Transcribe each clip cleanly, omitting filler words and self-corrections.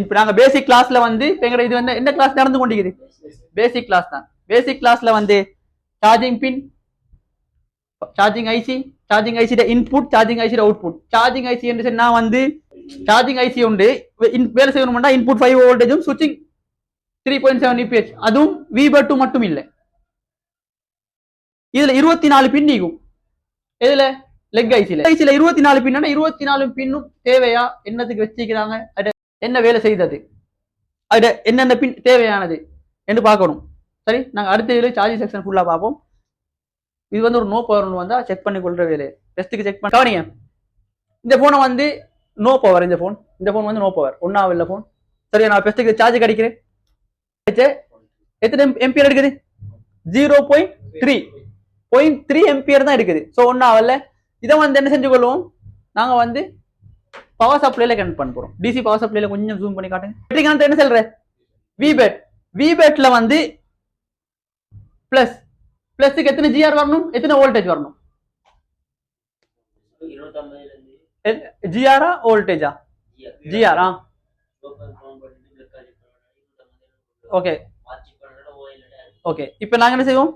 இப்ப நாங்க பேசிக் கிளாஸ்ல வந்து எங்க இது வந்து என்ன கிளாஸ் நடந்து கொண்டிருக்குது? பேசிக் கிளாஸ் தான். பேசிக் கிளாஸ்ல வந்து charging pin, charging IC, charging ஐசியோட இன்புட், சார்ஜிங் ஐசியோட அவுட்புட். சார்ஜிங் ஐசி என்று சொன்னா வந்து சார்ஜிங் ஐசி உண்டு வேலை செய்யணும்னா இன்புட் 5 வோல்டேஜும் சுவிட்சிங் 3.7 EPH அதுவும் V/2 மட்டும் இல்லை. இதுல 24 பின் நீக்கும். இதுல லெக் ஐசில 24 பின்னா 24 பின்னும் தேவையா? என்னத்துக்கு வச்சிருக்கிறாங்க? என்ன வேலை செய்தது? அது என்னென்ன பின் தேவையானது என்று பார்க்கணும். சரி, நாங்க அடுத்த இதுல சார்ஜிங் செக்ஷன் ஃபுல்லா பார்ப்போம். இது வந்து ஒரு நோ பவர் வந்தா செக் பண்ணி கொள்ற வேலை. டெஸ்ட்டுக்கு செக் பண்ண கவனிங்க. இந்த போனை வந்து நோ பவர். இந்த போன் வந்து நோ பவர். ஒன்னாவும் இல்லை போன். சரியா, நான் பெஸ்ட்டுக்கு சார்ஜ் கிடைக்கிறேன். எத்தனை எம்பியர் எடுக்குது? 0.3 எம்பியர் தான் எடுக்குது. ஸோ ஒன்னாவல்ல. இதை வந்து என்ன செஞ்சு கொள்வோம், நாங்க வந்து பவர் சப்ளைல கனெக்ட் பண்ண போறோம். டிசி பவர் சப்ளைல கொஞ்சம் ஜூம் பண்ணி காட்டுங்க. என்ன சொல்ற? விபேட்ல வந்து பிளஸ்க்கு எத்தனை ஜிஆர் வரணும், எத்தனை வோல்டேஜ் வரணும்? ஜிஆரா வோல்டேஜா? ஜிஆரா? Okay okay. இப்போ நாங்க என்ன செய்வோம்,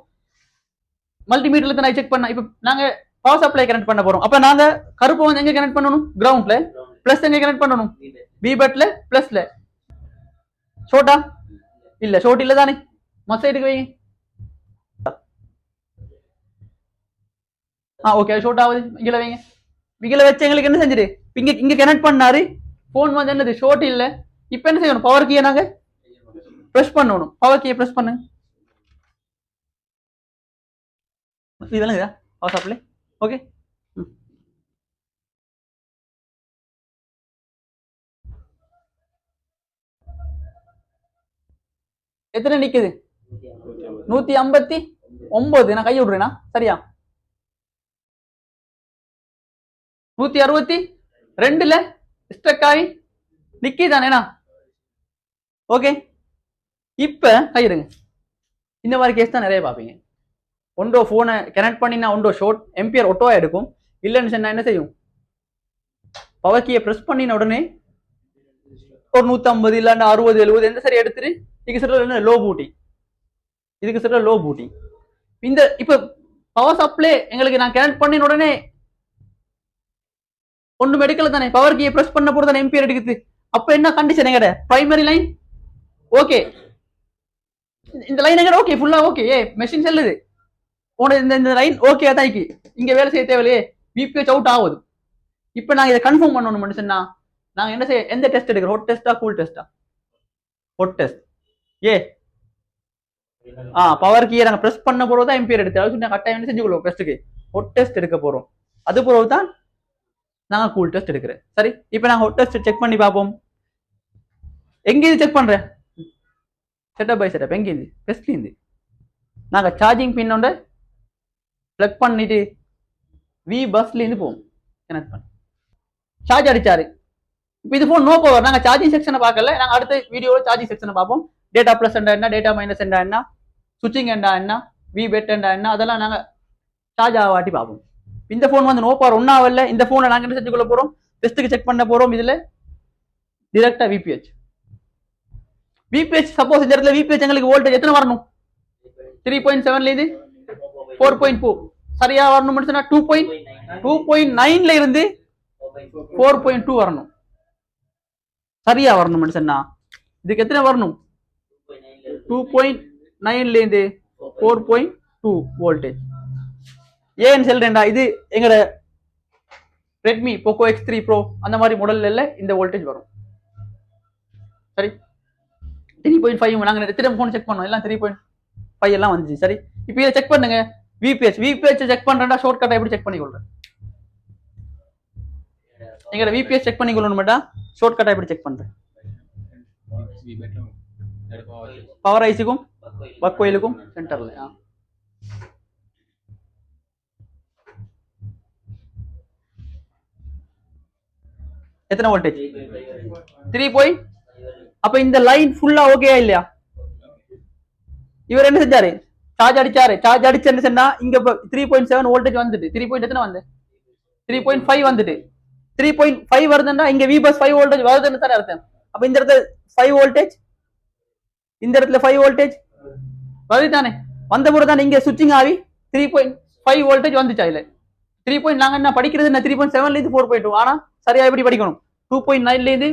மல்டிமீட்டர்ல தான் செக் பண்ண. இப்போ நாங்க பவர் சப்ளை கனெக்ட் பண்ண போறோம். அப்ப நாங்க கருப்பு வந்து எங்க கனெக்ட் பண்ணணும்? கிரவுண்ட்ல. பிளஸ் எங்க கனெக்ட் பண்ணணும்? விபேட்ல பிளஸ்ல. ஷோட்டா இல்ல, ஷோட் இல்ல தானே. மத்த சைடுக்கு வைங்க. ஓகே, ஷோட் ஆகுது. இங்கல வைங்க. இங்கல வச்சு எங்களுக்கு என்ன செஞ்சிரு, இங்க கனெக்ட் பண்ணாரு. போன் வந்து என்னது, ஷோட் இல்ல. இப்போ என்ன செய்யணும், பவர் கீயை நாங்க பிரஸ் பண்ணணும். பவர் கீயை பிரஸ் பண்ணு. இதெல்லாம் பவர் சப்ளை. ஓகே, எத்தனை நிக்குது? 159. நான் கை விடுறேனா? சரியா? 162ல ஸ்ட்ரக் ஆகி நிக்கிதானேனா? ஓகே, இப்ப கையிடுங்க. இந்த மாதிரி கேஸ் தான் நிறைய பார்ப்பீங்க. ஒன்றோ போனை கனெக்ட் பண்ணினா ஒன்றோ ஷோர்ட் எம்பியர் ஒட்டோவா எடுக்கும். இல்லைன்னு சொன்னா என்ன செய்யும், பவர் கீயை பிரஸ் பண்ணின உடனே ஒரு 150 இல்லாண்டா 60 70 எந்த சரி எடுத்துட்டு இதுக்கு சொல்ற லோ பூட்டி, இதுக்கு சொல்ற லோ பூட்டி. இந்த இப்ப பவர் சப்ளை எங்களுக்கு நான் கனெக்ட் பண்ணின உடனே ஒன்றும் எடுக்கல தானே, பவர் கீயை பிரஸ் பண்ண போது தானே எம்பியர் எடுக்குது. அப்ப என்ன கண்டிஷன் எங்கட பிரைமரி லைன் ஓகே, இந்த லைன் எங்கட ஓகே, ஃபுல்லா ஓகே. மெஷின் செல்லுது, இந்த லைன் ஓகே தான். இங்க வேலை செய்ய தேவையில்லையே, விபிஹெச் அவுட் ஆகுது. இப்ப நாங்க இதை கன்ஃபார்ம் பண்ணணும் சொன்னா நாங்க என்ன செய்ய, எந்த டெஸ்ட் எடுக்கிறோம்? ஹாட் டெஸ்டா கூல் டெஸ்டா? Hot test. பவர் கீயை நாங்க பிரஸ் பண்ண போறோம் தான் எம்பியர் எடுத்து, அது கட்டாயம் என்ன செஞ்சு கொள்வோம், டெஸ்ட்டுக்கு ஹாட் டெஸ்ட் எடுக்க போறோம். அது போறது தான் நாங்க கூல் டெஸ்ட் எடுக்கிறேன். சரி, இப்போ நாங்க ஹாட் டெஸ்ட் செக் பண்ணி பார்ப்போம். எங்க இது செக் பண்றேன்? Setup by setup. எங்க இது? பெஸ்ட்ல இருந்து நாங்க சார்ஜிங் பின் ஒன்று பிளக் பண்ணிட்டு வி பஸ்ல இருந்து போவோம் கனெக்ட் பண்ணி சார்ஜ் அடிச்சாரு. இப்போ இது போன் நோ பவர். நாங்க சார்ஜிங் செக்ஷனை பார்க்கல, நாங்க அடுத்த வீடியோல சார்ஜிங் செக்ஷனை பார்ப்போம். டேட்டா பிளஸ் என்ன, டேட்டா மைனஸ் என்ன, சுவிட்சிங் என்ன, வி பெட் என்ன, அதெல்லாம் நாங்க சார்ஜ் ஆகாட்டி பார்ப்போம். இந்த போன் வந்து நோ பவர் ஒன்னாவல்ல. இந்த போனை நாங்க என்ன செஞ்சு கொள்ள போறோம், டெஸ்ட்டுக்கு செக் பண்ண போறோம். இதுல டிரெக்டா விபிஹெச் சப்போஸ் இந்த இடத்துல விபிஹெச் எங்களுக்கு வோல்டேஜ் எத்தனை வரணும்? 3.7ல இருந்து 4.4 சரியா வரணும் சொன்னா 2.9ல இருந்து 4.2 வரணும். சரியா வரணும் சொன்னா இதுக்கு எத்தனை வரணும்? 2.9ல இருந்து 4.2 வோல்டேஜ். ஏன்னு சொல்றேன்டா, இது எங்கட ரெட்மி போக்கோ X3 ப்ரோ அந்த மாதிரி மாடல்ல இந்த வோல்டேஜ் வரும். சரி, 3.5 நாங்க எத்தனை போன் செக் பண்ணோம், எல்லாம் 3.5 எல்லாம் வந்துச்சு. சரி, இப்போ இதை செக் பண்ணுங்க. விபிஹெச் செக் பண்றேன்டா, ஷார்ட் கட்டை எப்படி செக் பண்ணி கொள்றேன்? எங்கட விபிஹெச் செக் பண்ணி கொள்ளணும்டா, ஷார்ட் கட்டை எப்படி செக் பண்றேன்? பவர் ஐசிக்கும் பக் கோயிலுக்கும் சென்டர்ல எத்தனை வோல்டேஜ்? 3. அப்ப இந்த லைன் ஃபுல்லா ஓகேயா இல்லையா? இவர் என்ன செஞ்சாரு, சார்ஜ் அடிச்சாரு. சார்ஜ் அடிச்சு என்ன சொன்னா இங்க 3.7 வோல்டேஜ் வந்துட்டு 3. எத்தனை வந்து 3.5 வந்துட்டு 3.5 வருதுன்னா இங்க V bus 5 வோல்டேஜ் வருதுன்னு தானே அர்த்தம். அப்ப இந்த இடத்துல 5 வோல்டேஜ், இந்த இடத்துல 5 வோல்டேஜ் வருது தானே. வந்த பிறகு தானே இங்க சுவிட்சிங் ஆகி 3.5 வோல்டேஜ் வந்துச்சா இல்ல 3. நாங்க என்ன படிக்கிறது என்ன 3.7ல இருந்து 4.2. ஆனா சரியா எப்படி படிக்கணும் 2.9ல இருந்து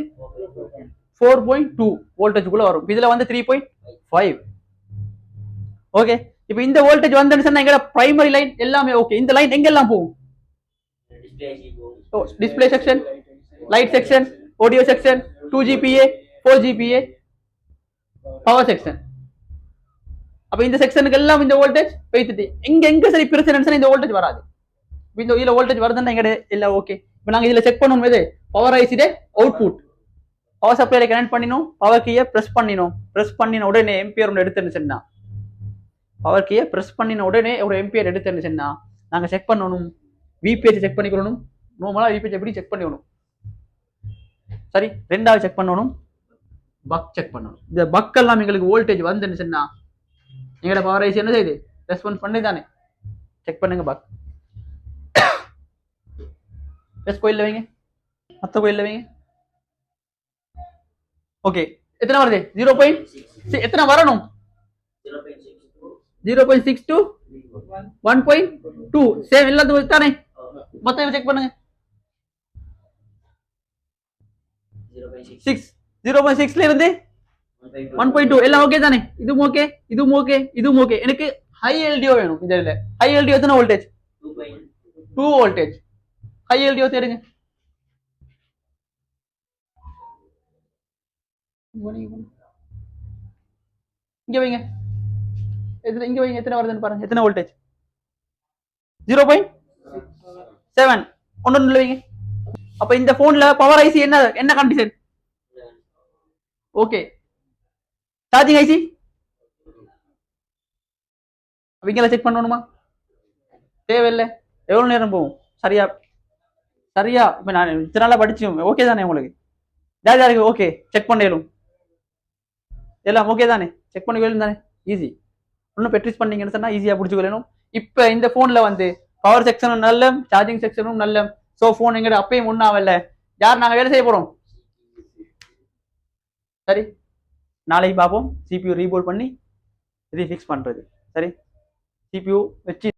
4.2 வோல்டேஜ்க்குள்ள வரும். இதுல வந்து 3.5. ஓகே, இப்ப இந்த வோல்டேஜ் வந்தேன்னு சொன்னா எங்க பிரைமரி லைன் எல்லாமே ஓகே. இந்த லைன் எங்கெல்லாம் போகும்? Display section, light section, audio section, 2GPA, 4GPA, power section. அப்ப இந்த செக்ஷனுக்கு எல்லாம் இந்த வோல்டேஜ் வைத்துட்டு எங்க எங்க சரி பிரச்சனை இந்த வோல்டேஜ் வராது. இந்த இதுல வோல்டேஜ் வருதுன்னா எங்க இல்ல ஓகே. இப்ப நாங்க இதுல செக் பண்ணணும் எது பவர் ஐசிட அவுட்புட். பவர் சப்ளைல கனெக்ட் பண்ணினோம், பவர் கீயை பிரஸ் பண்ணினோம், பிரஸ் பண்ணின உடனே எம்பியர் ஒன்று எடுத்துருந்துச்சுன்னா, பவர் கீயை பிரஸ் பண்ணின உடனே ஒரு எம்பியர் எடுத்துருந்துச்சுன்னா நாங்க செக் பண்ணணும், விபிஹெச் செக் பண்ணிக்கணும். நார்மலா விபிஹெச் எப்படி செக் பண்ணிக்கணும் சரி. ரெண்டாவது செக் பண்ணணும் பக் செக் பண்ணணும். இந்த பக் எல்லாம் எங்களுக்கு வோல்டேஜ் வந்துருந்துச்சுன்னா எங்களோட பவர் ஐசி என்ன செய்யுது ரெஸ்பான்ஸ் பண்ணி தானே. செக் பண்ணுங்க பக். எஸ் கோயில்ல வைங்க, மற்ற கோயில்ல வைங்க. ஓகே, எத்தனை வருது 0. எத்தனை வரணும் 0.6 to 1.2 சேம் எல்லாத்துக்கும் தானே. மொத்தம் செக் பண்ணுங்க 6 0.6ல இருந்து 1.2 எல்லாம் ஓகே தானே. இதுவும் ஓகே, இதுவும் ஓகே, இதுவும் ஓகே. எனக்கு ஹை எல்டிஓ வேணும். இதுல ஹை எல்டிஓ எத்தனை வோல்டேஜ் 2 வோல்டேஜ். ஹை எல்டிஓ தேடுங்க. இங்க வைங்க, இங்க வைங்க. எத்தனை வருதுன்னு பாருங்க, எத்தனை வோல்டேஜ் 0.7 ஒன்னு வைங்க. அப்ப இந்த போன்ல பவர் ஐசி என்ன என்ன கண்டிஷன் ஓகே. சார்ஜிங் ஐசி அவங்கள செக் பண்ணணுமா தேவையில்லை. எவ்வளவு நேரம் போகும் சரியா சரியா. இப்ப நான் இத்தனை நாளா படிச்சு ஓகே தானே உங்களுக்கு யார் யாருக்கு ஓகே செக் பண்ணிடும் எல்லாம் ஓகே தானே. செக் பண்ணி தானே ஈஸி. இன்னும் பெட்ரிஸ் பண்ணீங்கன்னு சொன்னா ஈஸியா பிடிச்சிக்கணும். இப்ப இந்த போன்ல வந்து பவர் செக்ஷனும் நல்ல, சார்ஜிங் செக்ஷனும் நல்ல. சோ போன் எங்க அப்பயும் ஒன்னாவல்ல. யார் நாங்க வேலை செய்ய போறோம் சரி. நாளைக்கு பார்ப்போம் சிபியூ ரீபோல் பண்ணி ரீஃபிக்ஸ் பண்றது சரி. சிபியூ வச்சு